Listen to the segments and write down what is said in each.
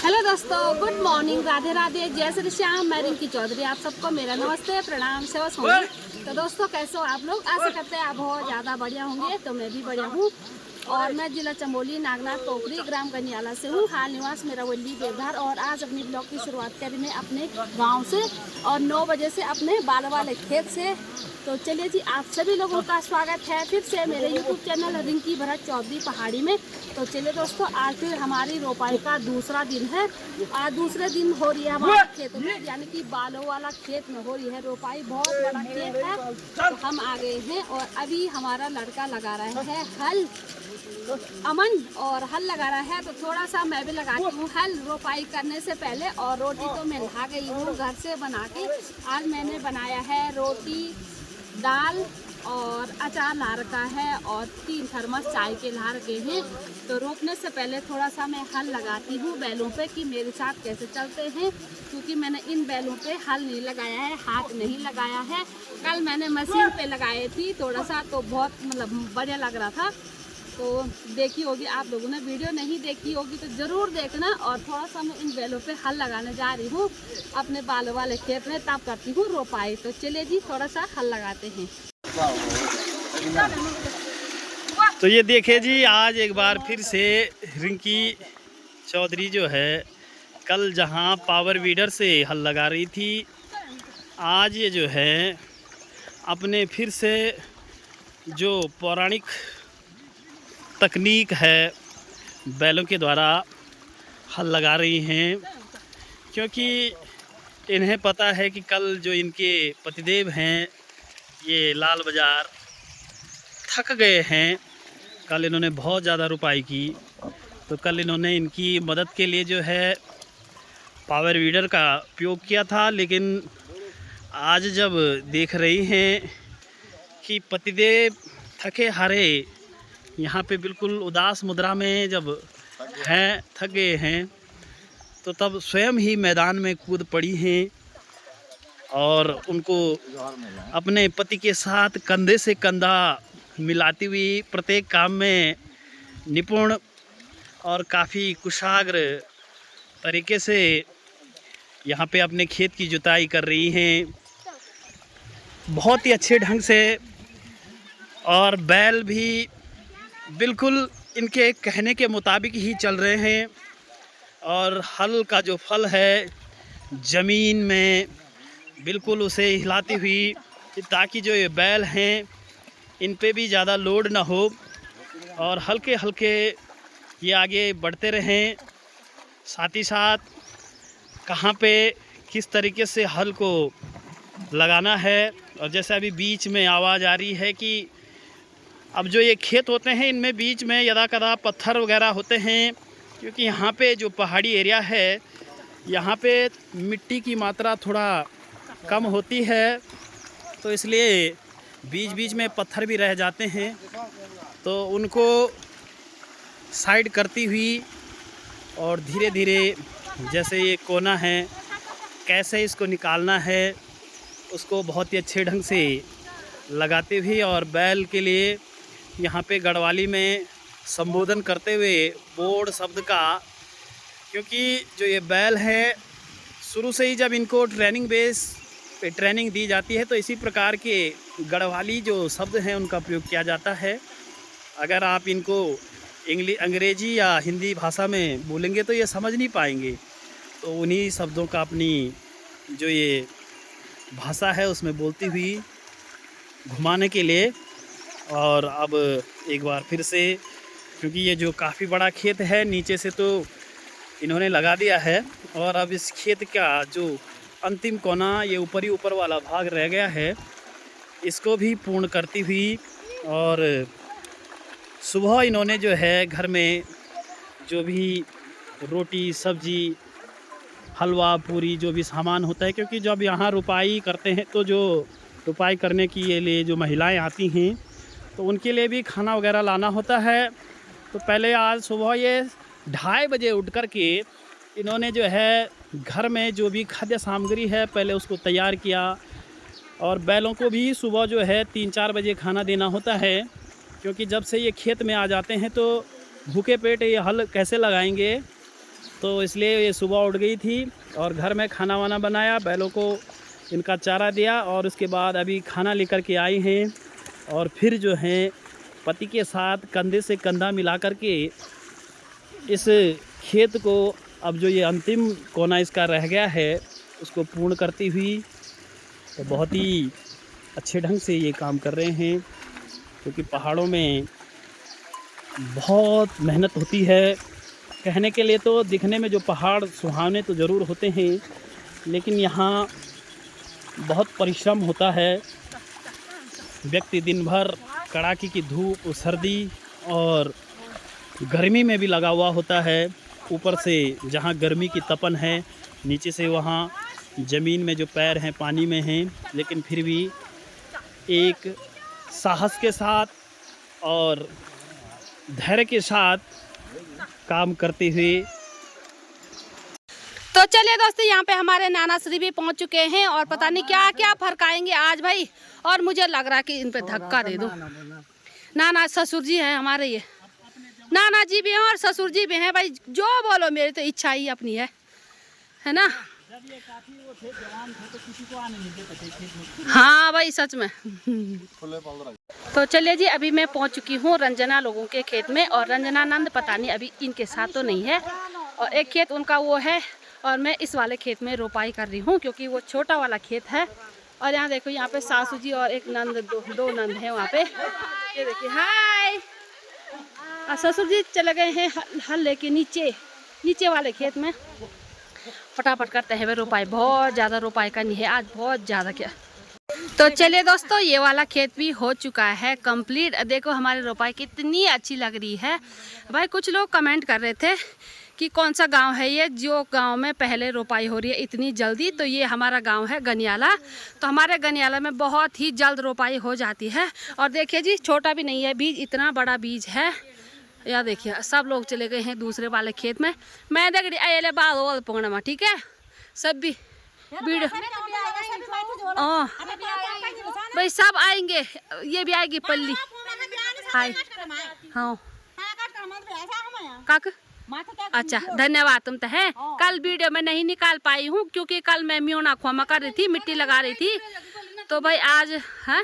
Hello दोस्तों, good morning, Radhe Radhe, जय श्री श्याम। मैं रिंकी चौधरी, आप सबको मेरा नमस्ते, प्रणाम, सेवा होंगे। तो दोस्तों कैसे हो आप लोग? आशा करते हैं आप बहुत ज़्यादा बढ़िया होंगे। तो मैं भी बढ़िया हूँ और मैं जिला चमोली, नागनाथ, पोखरी, ग्राम कनियाला से हूँ। हाल निवास मेरा वल्ली देवधार। और आज अपनी ब्लॉग की शुरुआत करी मैं अपने गाँव से और 9 बजे से अपने बाल वाले खेत से। तो चलिए जी, आप सभी लोगों का स्वागत है फिर से मेरे यूट्यूब चैनल रिंकी भरत चौधरी पहाड़ी में। तो चलिए दोस्तों, आज फिर हमारी रोपाई का दूसरा दिन है। आज दूसरे दिन हो रही है हमारे खेत में, यानी कि बालों वाला खेत में हो रही है रोपाई। बहुत बड़ा खेत है, तो हम आ गए हैं और अभी हमारा लड़का लगा रहा है हल, तो अमन, और हल लगा रहा है। तो थोड़ा सा मैं भी लगाती हूँ हल रोपाई करने से पहले। और रोटी तो मैं ला गई हूँ घर से बना के। आज मैंने बनाया है रोटी, दाल और अचार ला रखा है और 3 थर्मस चाय के ला रखे हैं। तो रोपने से पहले थोड़ा सा मैं हल लगाती हूँ बैलों पे कि मेरे साथ कैसे चलते हैं, क्योंकि मैंने इन बैलों पे हल नहीं लगाया है, हाथ नहीं लगाया है। कल मैंने मशीन पे लगाई थी थोड़ा सा, तो बहुत बढ़िया लग रहा था। तो देखी होगी आप लोगों ने, वीडियो नहीं देखी होगी तो ज़रूर देखना। और थोड़ा सा मैं इन बैलों पे हल लगाने जा रही हूँ अपने बालों वाले खेत में, तब करती हूँ रोपाई। तो चलिए जी, थोड़ा सा हल लगाते हैं। तो ये देखिए जी, आज एक बार फिर से रिंकी चौधरी जो है कल जहां पावर वीडर से हल लगा रही थी, आज ये जो है अपने फिर से जो पौराणिक तकनीक है बैलों के द्वारा हल लगा रही हैं। क्योंकि इन्हें पता है कि कल जो इनके पतिदेव हैं ये लाल बाज़ार थक गए हैं। कल इन्होंने बहुत ज़्यादा रुपाई की, तो कल इन्होंने इनकी मदद के लिए जो है पावर वीडर का उपयोग किया था। लेकिन आज जब देख रही हैं कि पतिदेव थके हारे यहाँ पे बिल्कुल उदास मुद्रा में जब हैं, थक गए हैं, तो तब स्वयं ही मैदान में कूद पड़ी हैं और उनको अपने पति के साथ कंधे से कंधा मिलाती हुई प्रत्येक काम में निपुण और काफ़ी कुशाग्र तरीके से यहाँ पे अपने खेत की जुताई कर रही हैं, बहुत ही अच्छे ढंग से। और बैल भी बिल्कुल इनके कहने के मुताबिक ही चल रहे हैं। और हल का जो फल है ज़मीन में बिल्कुल उसे हिलाती हुई, ताकि जो ये बैल हैं इन पे भी ज़्यादा लोड ना हो और हल्के हल्के ये आगे बढ़ते रहें। साथ ही साथ कहाँ पे किस तरीके से हल को लगाना है। और जैसे अभी बीच में आवाज़ आ रही है कि अब जो ये खेत होते हैं इनमें बीच में यदा कदा पत्थर वगैरह होते हैं, क्योंकि यहाँ पे जो पहाड़ी एरिया है यहाँ पे मिट्टी की मात्रा थोड़ा कम होती है, तो इसलिए बीच बीच में पत्थर भी रह जाते हैं। तो उनको साइड करती हुई और धीरे धीरे जैसे ये कोना है कैसे इसको निकालना है उसको बहुत ही अच्छे ढंग से लगाते हुए और बैल के लिए यहाँ पे गढ़वाली में संबोधन करते हुए बोर्ड शब्द का, क्योंकि जो ये बैल हैं शुरू से ही जब इनको ट्रेनिंग बेस पे ट्रेनिंग दी जाती है तो इसी प्रकार के गढ़वाली जो शब्द हैं उनका प्रयोग किया जाता है। अगर आप इनको अंग्रेजी या हिंदी भाषा में बोलेंगे तो ये समझ नहीं पाएंगे, तो उन्हीं शब्दों का अपनी जो ये भाषा है उसमें बोलती हुई घुमाने के लिए। और अब एक बार फिर से, क्योंकि ये जो काफ़ी बड़ा खेत है नीचे से तो इन्होंने लगा दिया है, और अब इस खेत का जो अंतिम कोना ये ऊपर ही ऊपर वाला भाग रह गया है इसको भी पूर्ण करती हुई। और सुबह इन्होंने जो है घर में जो भी रोटी, सब्जी, हलवा, पूरी जो भी सामान होता है, क्योंकि जब यहाँ रुपाई करते हैं तो जो रुपाई करने के लिए जो महिलाएं आती हैं तो उनके लिए भी खाना वगैरह लाना होता है। तो पहले आज सुबह ये 2:30 बजे उठ कर के इन्होंने जो है घर में जो भी खाद्य सामग्री है पहले उसको तैयार किया। और बैलों को भी सुबह जो है 3-4 बजे खाना देना होता है, क्योंकि जब से ये खेत में आ जाते हैं तो भूखे पेट ये हल कैसे लगाएंगे। तो इसलिए ये सुबह उठ गई थी और घर में खाना वाना बनाया, बैलों को इनका चारा दिया और उसके बाद अभी खाना लेकर के आई हैं और फिर जो है पति के साथ कंधे से कंधा मिला कर के इस खेत को, अब जो ये अंतिम कोना इसका रह गया है, उसको पूर्ण करती हुई तो बहुत ही अच्छे ढंग से ये काम कर रहे हैं, क्योंकि पहाड़ों में बहुत मेहनत होती है। कहने के लिए तो दिखने में जो पहाड़ सुहावने तो ज़रूर होते हैं, लेकिन यहाँ बहुत परिश्रम होता है। व्यक्ति दिन भर कड़ाके की धूप, सर्दी और गर्मी में भी लगा हुआ होता है। ऊपर से जहाँ गर्मी की तपन है, नीचे से वहाँ ज़मीन में जो पैर हैं पानी में हैं, लेकिन फिर भी एक साहस के साथ और धैर्य के साथ काम करते हुए। तो चलिए दोस्तों, यहाँ पे हमारे नाना श्री भी पहुँच चुके हैं और पता नहीं क्या क्या फरकाएंगे आज भाई। और मुझे लग रहा है कि इन पे धक्का दे दूँ। नाना ससुर जी हैं हमारे, ये नाना जी भी हैं और ससुर जी भी हैं भाई। जो बोलो, मेरी तो इच्छा ही अपनी है ना। हाँ भाई सच में। तो चलिए जी, अभी मैं पहुंच चुकी हूँ रंजना लोगों के खेत में और रंजनानंद पता नहीं अभी इनके साथ तो नहीं है, और एक खेत उनका वो है और मैं इस वाले खेत में रोपाई कर रही हूँ क्योंकि वो छोटा वाला खेत है। और यहाँ देखो, यहाँ पे सासू जी और एक नंद, दो नंद हैं वहाँ पे। ये देखिए, हाय। और ससुर जी चले गए हैं हल लेके नीचे वाले खेत में। फटाफट करते हैं वे रोपाई, बहुत ज़्यादा रोपाई करनी है आज, बहुत ज़्यादा क्या। तो चलिए दोस्तों, ये वाला खेत भी हो चुका है कंप्लीट। देखो हमारी रोपाई कितनी अच्छी लग रही है भाई। कुछ लोग कमेंट कर रहे थे कि कौन सा गांव है ये जो गांव में पहले रोपाई हो रही है इतनी जल्दी। तो ये हमारा गांव है गनियाला। तो हमारे गनियाला में बहुत ही जल्द रोपाई हो जाती है। और देखिए जी, छोटा भी नहीं है बीज, इतना बड़ा बीज है। या देखिए, सब लोग चले गए हैं दूसरे वाले खेत में। मैं देख रही अले बाल पकड़ा में, ठीक है सब भी बीड़ भाई सब आएंगे। ये भी आएगी पल्ली। हाय हाँ काक, अच्छा धन्यवाद। तुम तो है। कल वीडियो में नहीं निकाल पाई हूँ क्योंकि कल मैं म्योना खोमा कर रही थी, मिट्टी लगा रही थी। तो भाई आज है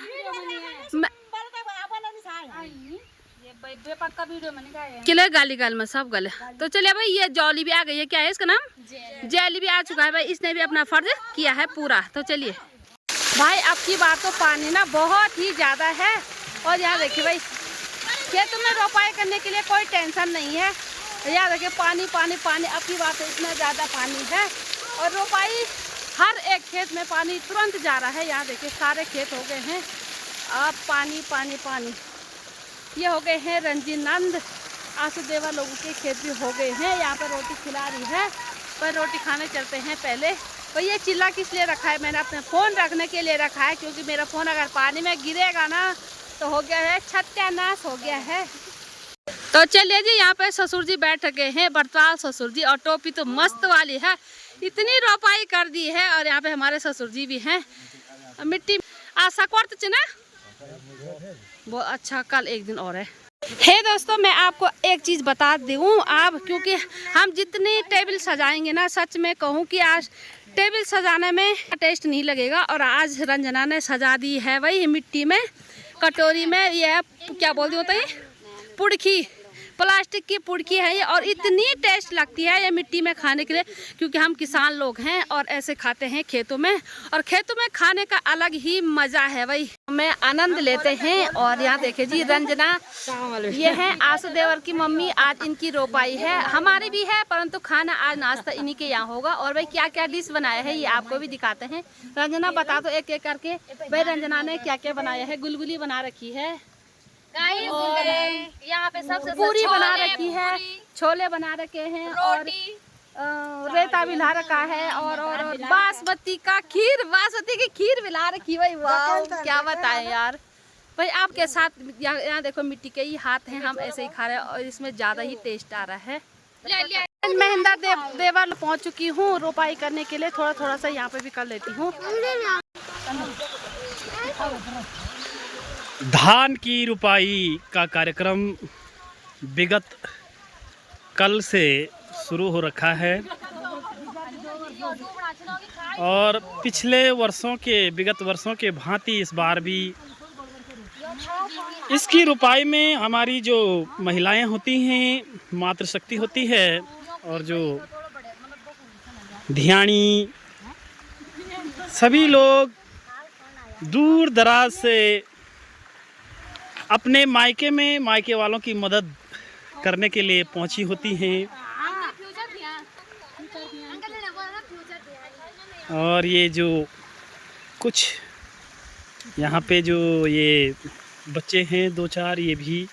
किले गाली गाल में सब गले। तो चलिए भाई, ये जॉली भी आ गई है। क्या है इसका नाम? जेली भी आ चुका है भाई। इसने भी अपना फर्ज किया है पूरा। तो चलिए भाई, अब की बार तो पानी ना बहुत ही ज्यादा है। और यहाँ देखिए भाई, खेत में रोपाई करने के लिए कोई टेंशन नहीं है। यहाँ देखिए, पानी पानी पानी। अब की बार तो इतना ज्यादा पानी है और रोपाई हर एक खेत में पानी तुरंत जा रहा है। यहाँ देखिए, सारे खेत हो गए हैं अब पानी पानी पानी। ये हो गए हैं रंजीनंद आसुदेवा लोगों के खेत भी हो गए हैं। यहाँ पर रोटी खिला रही है, पर रोटी खाने चलते हैं पहले। तो ये चिल्ला किस लिए रखा है? मैंने अपने फ़ोन रखने के लिए रखा है, क्योंकि मेरा फ़ोन अगर पानी में गिरेगा ना तो हो गया है सत्यानाश हो गया है। तो चलिए जी, यहाँ पे ससुर जी बैठ गए हैं, बरताल ससुर जी। और टोपी तो मस्त वाली है, इतनी रोपाई कर दी है। और यहाँ पे हमारे ससुर जी भी हैं। मिट्टी आशा करते ना बहुत अच्छा, कल एक दिन और है। हे दोस्तों, मैं आपको एक चीज़ बता दूँ आप, क्योंकि हम जितनी टेबल सजाएंगे ना, सच में कहूँ कि आज टेबल सजाने में टेस्ट नहीं लगेगा। और आज रंजना ने सजा दी है वही मिट्टी में, कटोरी में। ये क्या बोलते होता है, पुड़की, प्लास्टिक की पुड़की है ये। और इतनी टेस्ट लगती है ये मिट्टी में खाने के लिए, क्योंकि हम किसान लोग हैं और ऐसे खाते हैं खेतों में। और खेतों में खाने का अलग ही मज़ा है भाई, में आनंद लेते हैं। और यहाँ देखिए जी, रंजना ये है आसुदेवर की मम्मी। आज इनकी रोपाई है, हमारी भी है, परंतु खाना आज नाश्ता इन्हीं के यहाँ होगा। और भाई क्या क्या डिश बनाया है ये आपको भी दिखाते हैं। रंजना बता दो एक एक करके भाई, रंजना ने क्या क्या बनाया है। गुलगुली बना रखी है और यहाँ पे सबसे पूरी बना रखी है, छोले बना रखे हैं और रेता भी ला रखा है। और बासमती का खीर, बासमती की खीर भी ला रखी भाई। वाह क्या बताएं यार भाई। आपके साथ यहाँ देखो, मिट्टी के ही हाथ हैं, हम ऐसे ही खा रहे हैं और इसमें ज़्यादा ही टेस्ट आ रहा है। महेंद्र देवर पहुँच चुकी हूँ रोपाई करने के लिए। थोड़ा थोड़ा सा यहाँ पे भी कर लेती हूँ। धान की रुपाई का कार्यक्रम विगत कल से शुरू हो रखा है। और पिछले वर्षों के विगत वर्षों के भांति इस बार भी इसकी रुपाई में हमारी जो महिलाएं होती हैं, मातृशक्ति होती है, और जो ध्यानी सभी लोग दूर दराज से अपने मायके में मायके वालों की मदद करने के लिए पहुंची होती हैं। और ये जो कुछ यहाँ पे जो ये बच्चे हैं 2-4, ये भी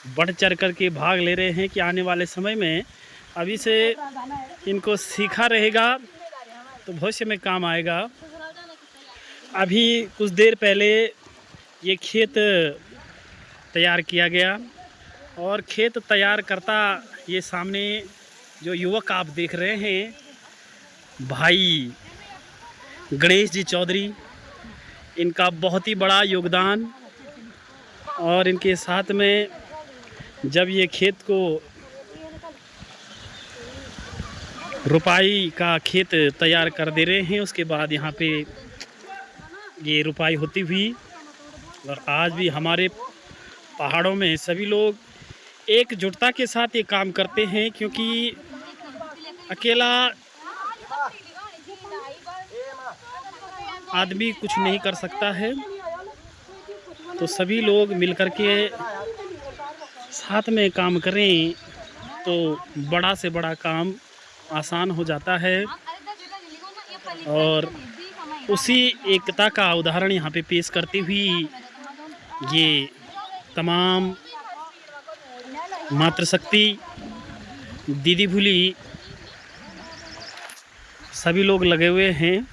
बढ़ चढ़ कर के भाग ले रहे हैं कि आने वाले समय में अभी से इनको सीखा रहेगा तो भविष्य में काम आएगा। अभी कुछ देर पहले ये खेत तैयार किया गया और खेत तैयार करता ये सामने जो युवक आप देख रहे हैं, भाई गणेश जी चौधरी, इनका बहुत ही बड़ा योगदान। और इनके साथ में जब ये खेत को रुपाई का खेत तैयार कर दे रहे हैं, उसके बाद यहाँ पे ये रुपाई होती हुई। और आज भी हमारे पहाड़ों में सभी लोग एकजुटता के साथ ये काम करते हैं, क्योंकि अकेला आदमी कुछ नहीं कर सकता है। तो सभी लोग मिलकर के साथ में काम करें तो बड़ा से बड़ा काम आसान हो जाता है। और उसी एकता का उदाहरण यहाँ पे पेश करती हुई ये तमाम मातृशक्ति, दीदी भूली सभी लोग लगे हुए हैं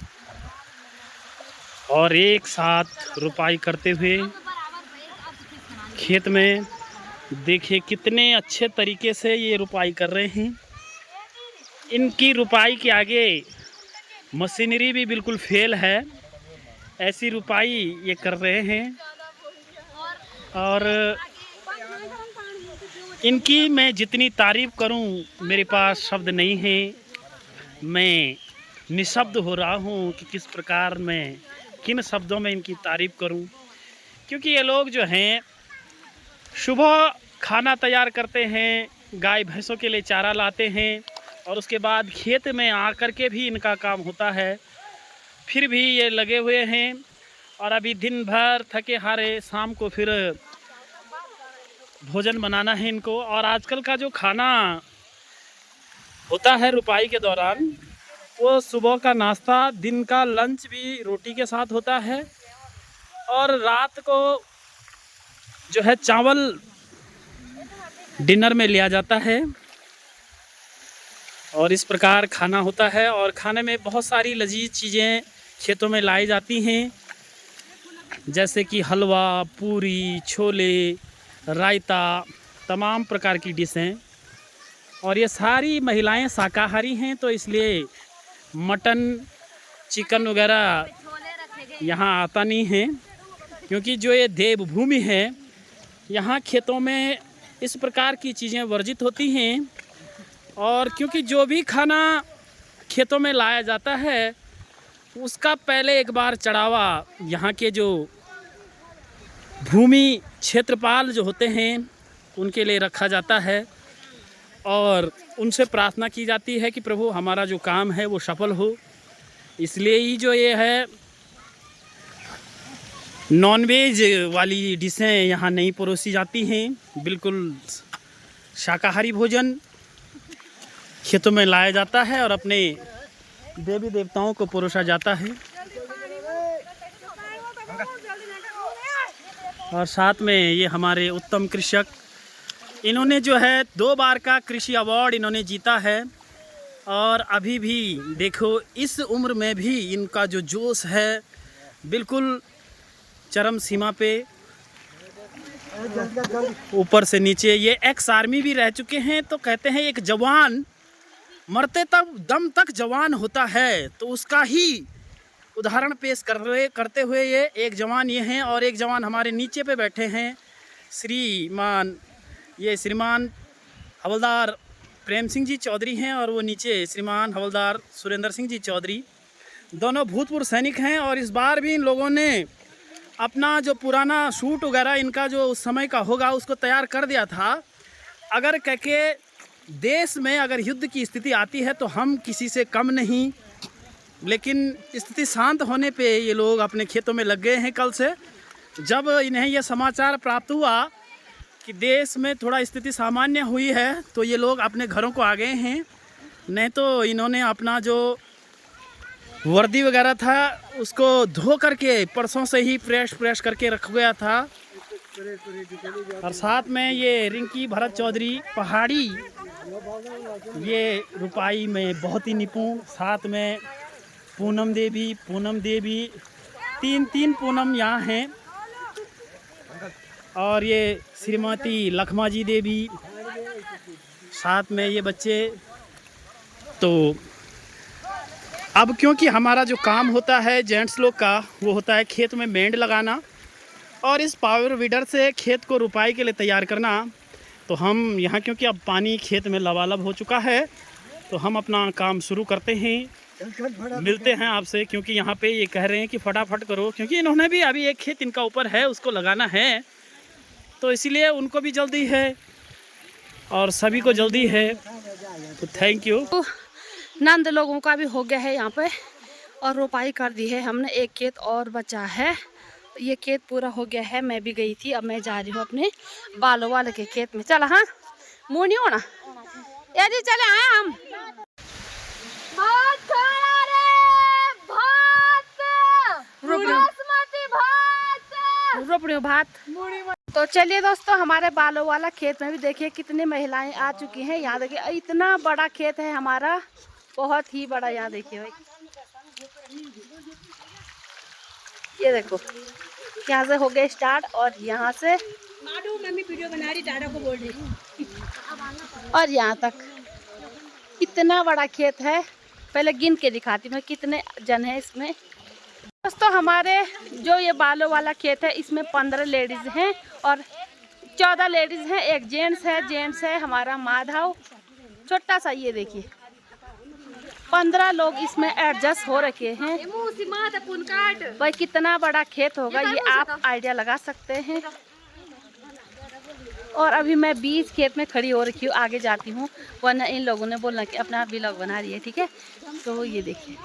और एक साथ रुपाई करते हुए खेत में। देखिए कितने अच्छे तरीके से ये रुपाई कर रहे हैं। इनकी रुपाई के आगे मशीनरी भी बिल्कुल फेल है, ऐसी रुपाई ये कर रहे हैं। और इनकी मैं जितनी तारीफ़ करूं मेरे पास शब्द नहीं है। मैं निशब्द हो रहा हूं कि किस प्रकार मैं किन शब्दों में इनकी तारीफ़ करूं, क्योंकि ये लोग जो हैं सुबह खाना तैयार करते हैं, गाय भैंसों के लिए चारा लाते हैं और उसके बाद खेत में आकर के भी इनका काम होता है। फिर भी ये लगे हुए हैं और अभी दिन भर थके हारे शाम को फिर भोजन बनाना है इनको। और आजकल का जो खाना होता है रुपाई के दौरान, वो सुबह का नाश्ता, दिन का लंच भी रोटी के साथ होता है और रात को जो है चावल डिनर में लिया जाता है। और इस प्रकार खाना होता है और खाने में बहुत सारी लजीज चीज़ें खेतों में लाई जाती हैं, जैसे कि हलवा, पूरी, छोले, रायता, तमाम प्रकार की डिशें। और ये सारी महिलाएं शाकाहारी हैं, तो इसलिए मटन, चिकन वगैरह यहाँ आता नहीं है, क्योंकि जो ये देवभूमि है यहाँ खेतों में इस प्रकार की चीज़ें वर्जित होती हैं। और क्योंकि जो भी खाना खेतों में लाया जाता है उसका पहले एक बार चढ़ावा यहाँ के जो भूमि क्षेत्रपाल जो होते हैं उनके लिए रखा जाता है और उनसे प्रार्थना की जाती है कि प्रभु हमारा जो काम है वो सफल हो। इसलिए ही जो ये है नॉनवेज वाली डिशें यहाँ नहीं परोसी जाती हैं, बिल्कुल शाकाहारी भोजन खेतों में लाया जाता है और अपने देवी देवताओं को परोसा जाता है। और साथ में ये हमारे उत्तम कृषक, इन्होंने जो है 2 बार का कृषि अवार्ड इन्होंने जीता है। और अभी भी देखो इस उम्र में भी इनका जो जोश है बिल्कुल चरम सीमा पे, ऊपर से नीचे। ये एक्स आर्मी भी रह चुके हैं, तो कहते हैं एक जवान मरते तक दम तक जवान होता है, तो उसका ही उदाहरण पेश करते हुए ये एक जवान ये हैं। और एक जवान हमारे नीचे पे बैठे हैं, श्रीमान हवलदार प्रेम सिंह जी चौधरी हैं और वो नीचे श्रीमान हवलदार सुरेंद्र सिंह जी चौधरी, दोनों भूतपूर्व सैनिक हैं। और इस बार भी इन लोगों ने अपना जो पुराना सूट वगैरह इनका जो उस समय का होगा उसको तैयार कर दिया था। अगर कह के देश में अगर युद्ध की स्थिति आती है तो हम किसी से कम नहीं, लेकिन स्थिति शांत होने पे ये लोग अपने खेतों में लग गए हैं। कल से जब इन्हें यह समाचार प्राप्त हुआ कि देश में थोड़ा स्थिति सामान्य हुई है तो ये लोग अपने घरों को आ गए हैं। नहीं तो इन्होंने अपना जो वर्दी वगैरह था उसको धो करके परसों से ही प्रेस करके रख गया था। और साथ में ये रिंकी भरत चौधरी पहाड़ी, ये रुपाई में बहुत ही निपुण, साथ में पूनम देवी, तीन पूनम यहाँ हैं। और ये श्रीमती लखमा जी देवी, साथ में ये बच्चे। तो अब क्योंकि हमारा जो काम होता है जेंट्स लोग का वो होता है खेत में मेंढ लगाना और इस पावर वीडर से खेत को रुपाई के लिए तैयार करना, तो हम यहाँ क्योंकि अब पानी खेत में लबालब हो चुका है तो हम अपना काम शुरू करते हैं। मिलते हैं आपसे, क्योंकि यहाँ पे ये कह रहे हैं कि फटाफट करो, क्योंकि इन्होंने भी अभी एक खेत इनका ऊपर है उसको लगाना है, तो इसीलिए उनको भी जल्दी है और सभी को जल्दी है। तो थैंक यू। नंद लोगों का भी हो गया है यहाँ पे और रोपाई कर दी है हमने। एक खेत और बचा है, ये खेत पूरा हो गया है। मैं भी गई थी, अब मैं जा रही हूँ अपने बालों वाले के खेत में। चला हाँ मुँह नहीं होना यार, चले आए हम। भात तो चलिए दोस्तों, हमारे बालों वाला खेत में भी देखिए कितनी महिलाएं आ चुकी हैं। यहाँ देखिए इतना बड़ा खेत है हमारा, बहुत ही बड़ा। यहाँ देखिए भाई, ये देखो यहाँ से हो गया स्टार्ट और यहाँ से मम्मी वीडियो बना रही, दादा को बोल रही, और यहाँ तक इतना बड़ा खेत है। पहले गिन के दिखाती मैं कितने जन है इसमें। दोस्तों हमारे जो ये बालों वाला खेत है इसमें 15 लेडीज हैं और 14 लेडीज हैं, एक जेंट्स है हमारा माधव छोटा सा। ये देखिए 15 लोग इसमें एडजस्ट हो रखे हैं। भाई कितना बड़ा खेत होगा ये आप आइडिया लगा सकते हैं। और अभी मैं बीच खेत में खड़ी हो रखी हूँ, आगे जाती हूँ वरना इन लोगों ने बोलना कि अपना व्लॉग बना रही है, ठीक है। तो ये देखिए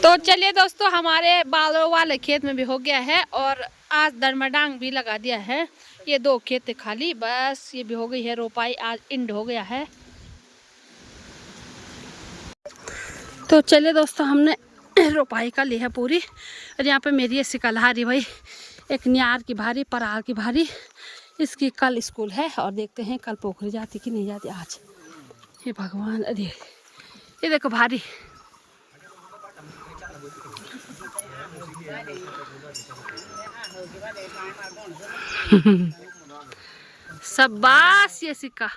तो चलिए दोस्तों, हमारे बालों वाले खेत में भी हो गया है और आज दरमडांग भी लगा दिया है। ये 2 खेत थे खाली, बस ये भी हो गई है रोपाई, आज इंड हो गया है। तो चलिए दोस्तों, हमने रोपाई कर ली है पूरी। और यहाँ पे मेरी ऐसी कलहारी भाई, एक न्यार की भारी, परार की भारी, इसकी कल स्कूल है और देखते हैं कल पोखरी जाती कि नहीं जाती आज। हे भगवान, अरे ये देखो भारी। शाबाश ये सिक्का।